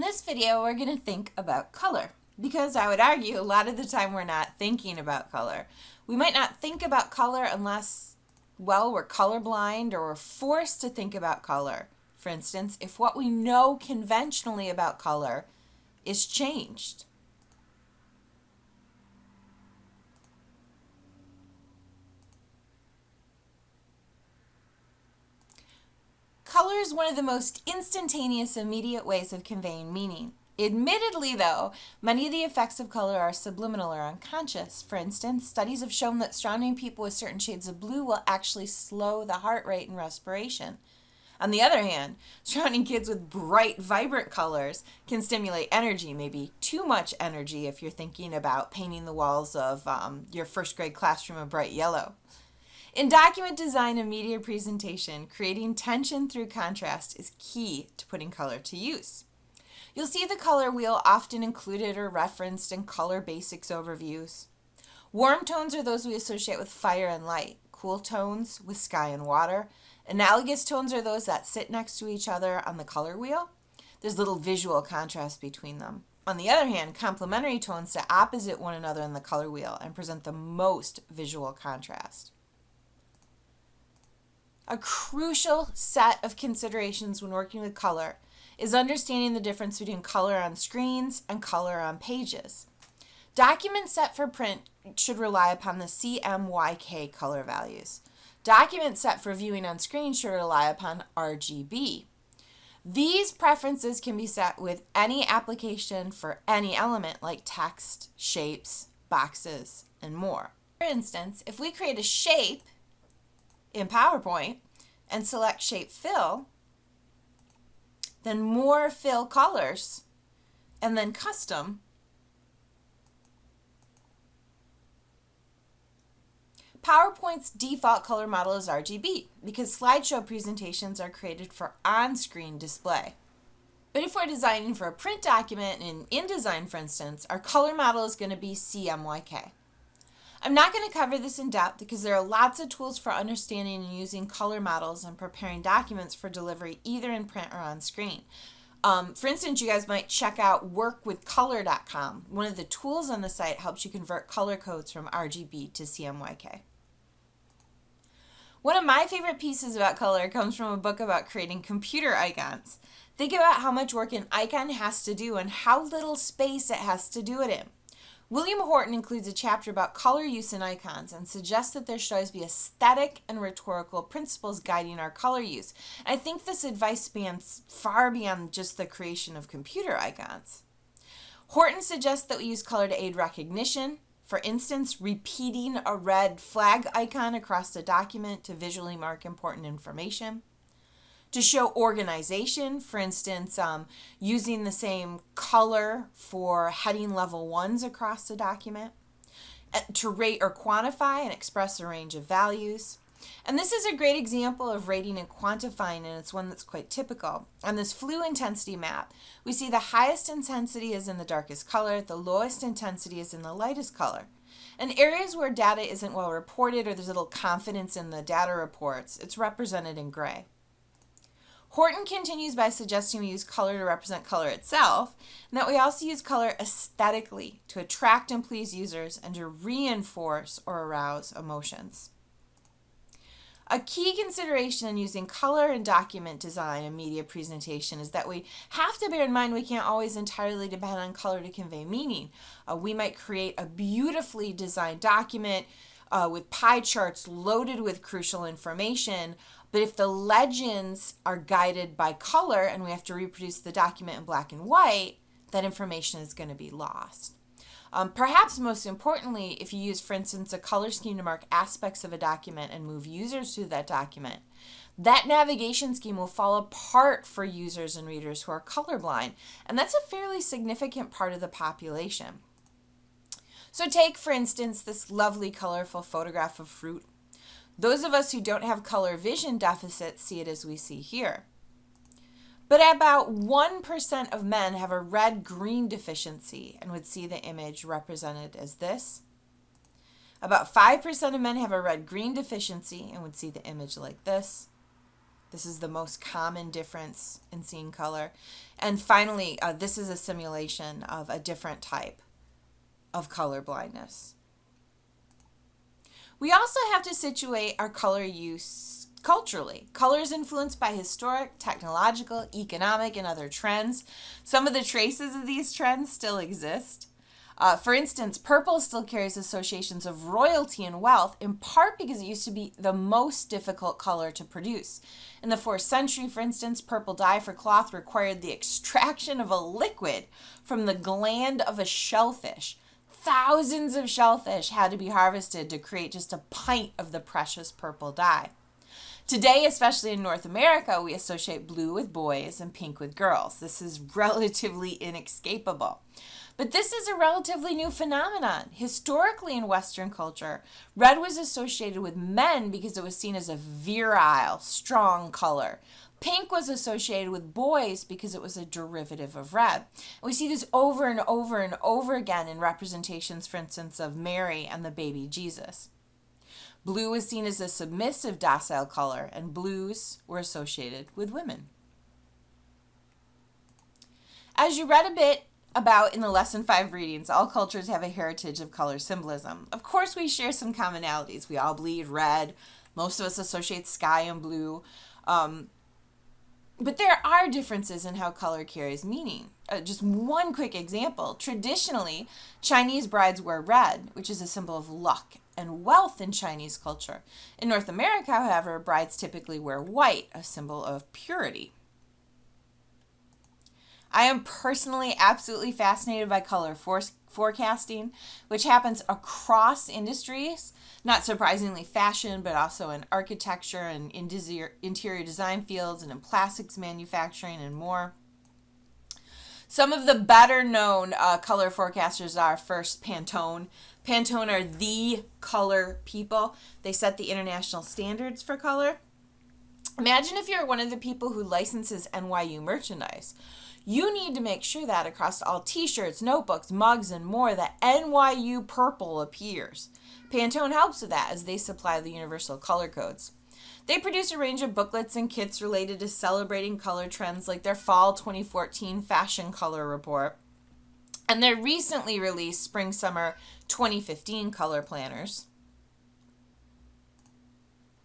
this video, we're going to think about color, because I would argue a lot of the time we're not thinking about color. We might not think about color unless, well, we're colorblind or we're forced to think about color. For instance, if what we know conventionally about color is changed. Color is one of the most instantaneous, immediate ways of conveying meaning. Admittedly, though, many of the effects of color are subliminal or unconscious. For instance, studies have shown that surrounding people with certain shades of blue will actually slow the heart rate and respiration. On the other hand, surrounding kids with bright, vibrant colors can stimulate energy, maybe too much energy if you're thinking about painting the walls of your first grade classroom a bright yellow. In document design and media presentation, creating tension through contrast is key to putting color to use. You'll see the color wheel often included or referenced in color basics overviews. Warm tones are those we associate with fire and light, cool tones with sky and water. Analogous tones are those that sit next to each other on the color wheel. There's little visual contrast between them. On the other hand, complementary tones sit opposite one another on the color wheel and present the most visual contrast. A crucial set of considerations when working with color is understanding the difference between color on screens and color on pages. Documents set for print should rely upon the CMYK color values. Documents set for viewing on screen should rely upon RGB. These preferences can be set with any application for any element like text, shapes, boxes, and more. For instance, if we create a shape in PowerPoint and select Shape Fill, then More Fill Colors, and then Custom, PowerPoint's default color model is RGB because slideshow presentations are created for on-screen display. But if we're designing for a print document in InDesign, for instance, our color model is going to be CMYK. I'm not going to cover this in depth because there are lots of tools for understanding and using color models and preparing documents for delivery either in print or on screen. For instance, you guys might check out workwithcolor.com. One of the tools on the site helps you convert color codes from RGB to CMYK. One of my favorite pieces about color comes from a book about creating computer icons. Think about how much work an icon has to do and how little space it has to do it in. William Horton includes a chapter about color use in icons and suggests that there should always be aesthetic and rhetorical principles guiding our color use. I think this advice spans far beyond just the creation of computer icons. Horton suggests that we use color to aid recognition. For instance, repeating a red flag icon across the document to visually mark important information. To show organization, for instance, using the same color for heading level 1s across the document. To rate or quantify and express a range of values. And this is a great example of rating and quantifying, and it's one that's quite typical. On this flue intensity map, we see the highest intensity is in the darkest color, the lowest intensity is in the lightest color. In areas where data isn't well reported or there's little confidence in the data reports, it's represented in gray. Horton continues by suggesting we use color to represent color itself, and that we also use color aesthetically to attract and please users and to reinforce or arouse emotions. A key consideration in using color in document design and media presentation is that we have to bear in mind we can't always entirely depend on color to convey meaning. We might create a beautifully designed document with pie charts loaded with crucial information, but if the legends are guided by color and we have to reproduce the document in black and white, that information is going to be lost. Perhaps most importantly, if you use, for instance, a color scheme to mark aspects of a document and move users through that document, that navigation scheme will fall apart for users and readers who are colorblind, and that's a fairly significant part of the population. So take, for instance, this lovely colorful photograph of fruit. Those of us who don't have color vision deficits see it as we see here. But about 1% of men have a red-green deficiency and would see the image represented as this. About 5% of men have a red-green deficiency and would see the image like this. This is the most common difference in seeing color. And finally, this is a simulation of a different type of color blindness. We also have to situate our color use culturally. Color is influenced by historic, technological, economic, and other trends. Some of the traces of these trends still exist. For instance, purple still carries associations of royalty and wealth, in part because it used to be the most difficult color to produce. In the 4th century, for instance, purple dye for cloth required the extraction of a liquid from the gland of a shellfish. Thousands of shellfish had to be harvested to create just a pint of the precious purple dye. Today, especially in North America, we associate blue with boys and pink with girls. This is relatively inescapable. But this is a relatively new phenomenon. Historically in Western culture, red was associated with men because it was seen as a virile, strong color. Pink was associated with boys because it was a derivative of red. And we see this over and over and over again in representations, for instance, of Mary and the baby Jesus. Blue was seen as a submissive, docile color, and blues were associated with women. As you read a bit about in the Lesson 5 readings, all cultures have a heritage of color symbolism. Of course, we share some commonalities. We all bleed red. Most of us associate sky and blue. But there are differences in how color carries meaning. Just one quick example. Traditionally, Chinese brides wear red, which is a symbol of luck and wealth in Chinese culture. In North America, however, brides typically wear white, a symbol of purity. I am personally absolutely fascinated by color forecasting, which happens across industries, not surprisingly fashion, but also in architecture and interior design fields and in plastics manufacturing and more. Some of the better known color forecasters are first Pantone. Pantone are the color people. They set the international standards for color. Imagine if you're one of the people who licenses NYU merchandise. You need to make sure that across all t-shirts, notebooks, mugs, and more, that NYU purple appears. Pantone helps with that as they supply the universal color codes. They produce a range of booklets and kits related to celebrating color trends, like their Fall 2014 Fashion Color Report and their recently released Spring-Summer 2015 color planners.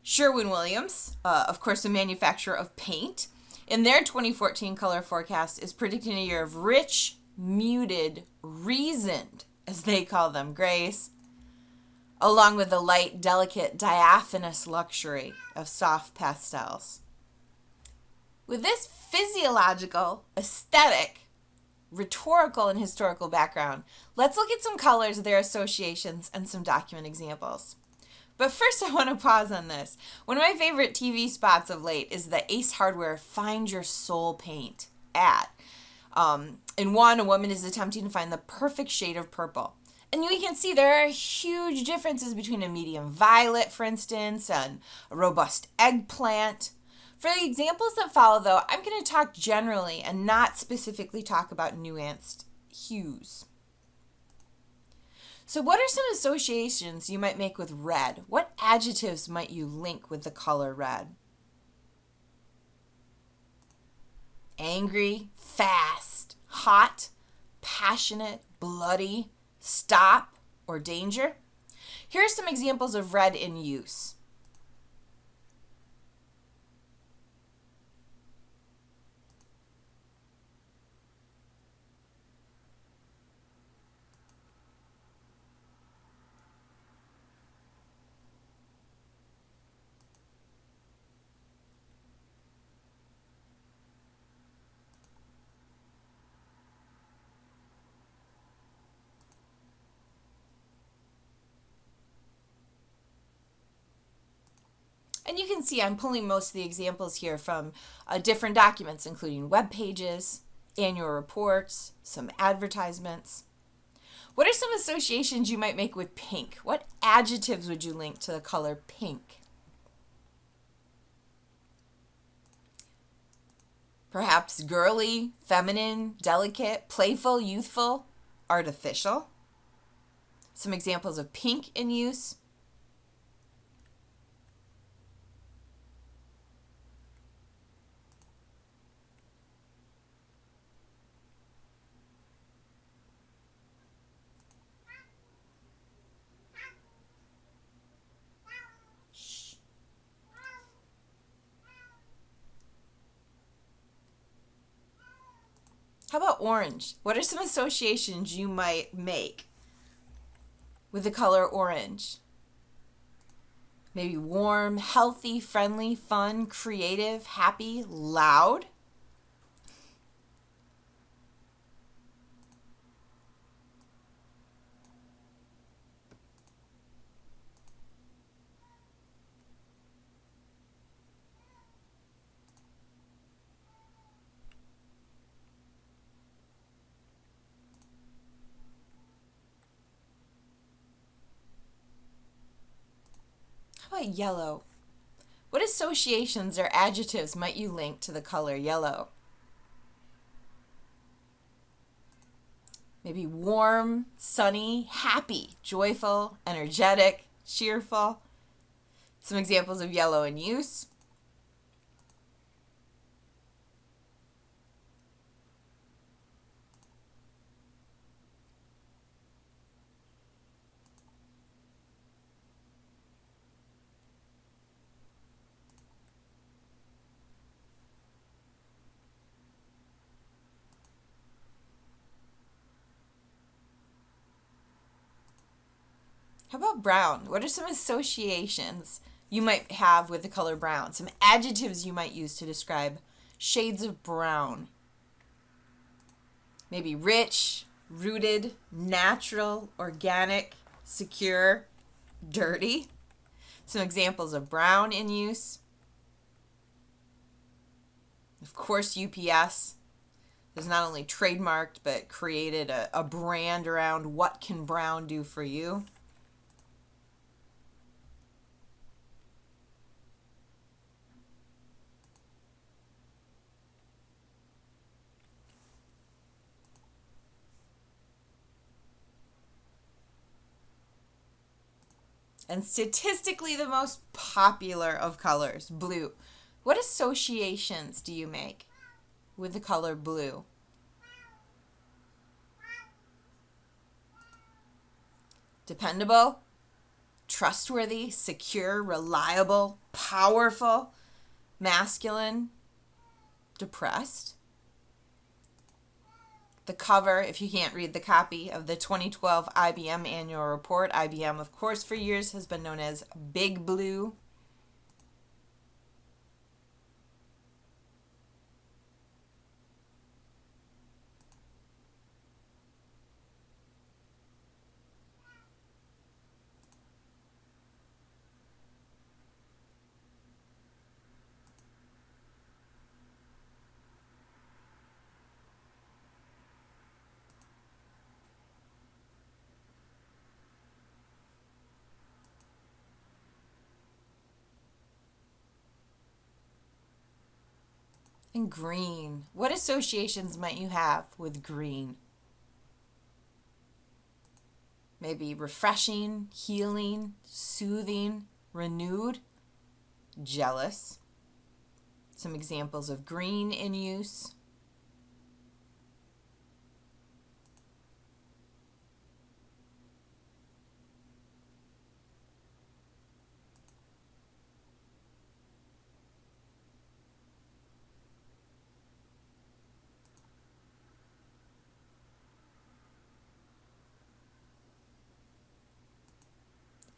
Sherwin-Williams, of course, a manufacturer of paint, in their 2014 color forecast is predicting a year of rich, muted, reasoned, as they call them, grays, along with the light, delicate, diaphanous luxury of soft pastels. With this physiological, aesthetic, rhetorical, and historical background, let's look at some colors, their associations, and some document examples. But first I want to pause on this. One of my favorite TV spots of late is the Ace Hardware Find Your Soul Paint ad. In one, a woman is attempting to find the perfect shade of purple. And you can see there are huge differences between a medium violet, for instance, and a robust eggplant. For the examples that follow, though, I'm going to talk generally and not specifically talk about nuanced hues. So what are some associations you might make with red? What adjectives might you link with the color red? Angry, fast, hot, passionate, bloody, stop, or danger? Here are some examples of red in use. And you can see I'm pulling most of the examples here from different documents, including web pages, annual reports, some advertisements. What are some associations you might make with pink? What adjectives would you link to the color pink? Perhaps girly, feminine, delicate, playful, youthful, artificial. Some examples of pink in use. How about orange? What are some associations you might make with the color orange? Maybe warm, healthy, friendly, fun, creative, happy, loud. How about yellow? What associations or adjectives might you link to the color yellow? Maybe warm, sunny, happy, joyful, energetic, cheerful. Some examples of yellow in use. How about brown? What are some associations you might have with the color brown? Some adjectives you might use to describe shades of brown. Maybe rich, rooted, natural, organic, secure, dirty. Some examples of brown in use. Of course, UPS has not only trademarked but created a brand around what can brown do for you. And statistically the most popular of colors, blue. What associations do you make with the color blue? Dependable, trustworthy, secure, reliable, powerful, masculine, depressed. The cover, if you can't read the copy of the 2012 IBM annual report, IBM, of course, for years has been known as Big Blue. And green. What associations might you have with green? Maybe refreshing, healing, soothing, renewed, jealous. Some examples of green in use.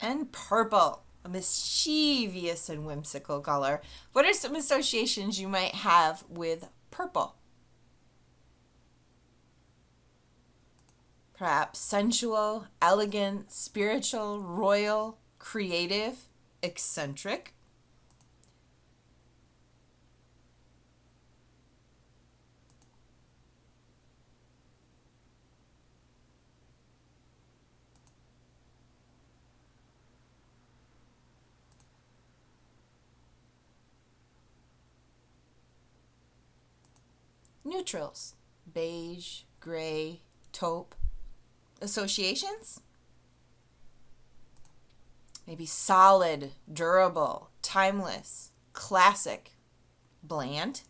And purple, a mischievous and whimsical color. What are some associations you might have with purple? Perhaps sensual, elegant, spiritual, royal, creative, eccentric. Neutrals, beige, gray, taupe. Associations? Maybe solid, durable, timeless, classic, bland.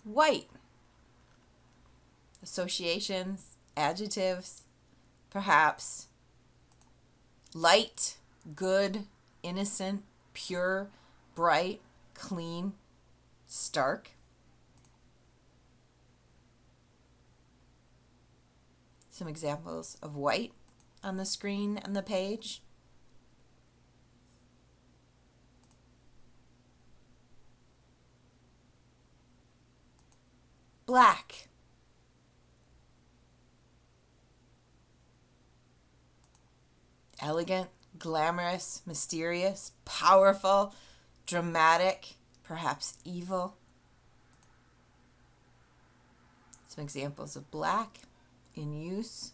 White. Associations, adjectives, perhaps. Light, good, innocent, pure, bright, clean, stark. Some examples of white on the screen and the page. Black. Elegant, glamorous, mysterious, powerful, dramatic, perhaps evil. Some examples of black in use.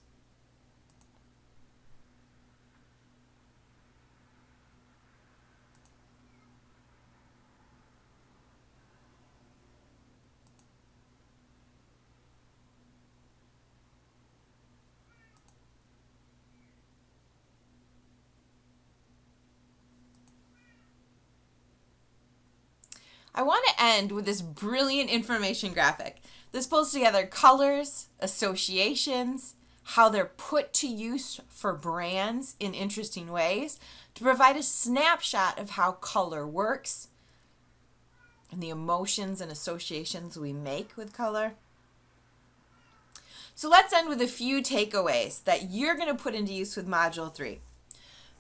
I want to end with this brilliant information graphic. This pulls together colors, associations, how they're put to use for brands in interesting ways to provide a snapshot of how color works and the emotions and associations we make with color. So let's end with a few takeaways that you're going to put into use with Module 3.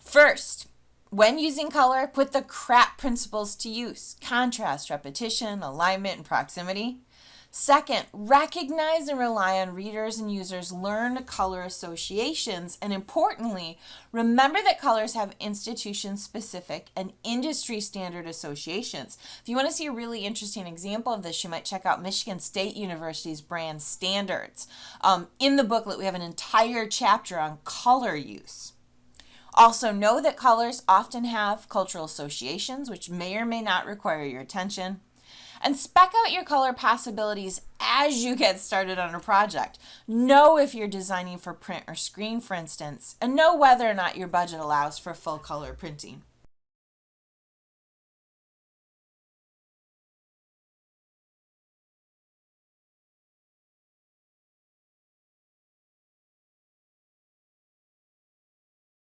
First, when using color, put the CRAP principles to use: contrast, repetition, alignment, and proximity. Second, recognize and rely on readers and users' learned color associations. And importantly, remember that colors have institution-specific and industry-standard associations. If you want to see a really interesting example of this, you might check out Michigan State University's brand standards. In the booklet, we have an entire chapter on color use. Also, know that colors often have cultural associations, which may or may not require your attention. And spec out your color possibilities as you get started on a project. Know if you're designing for print or screen, for instance, and know whether or not your budget allows for full color printing.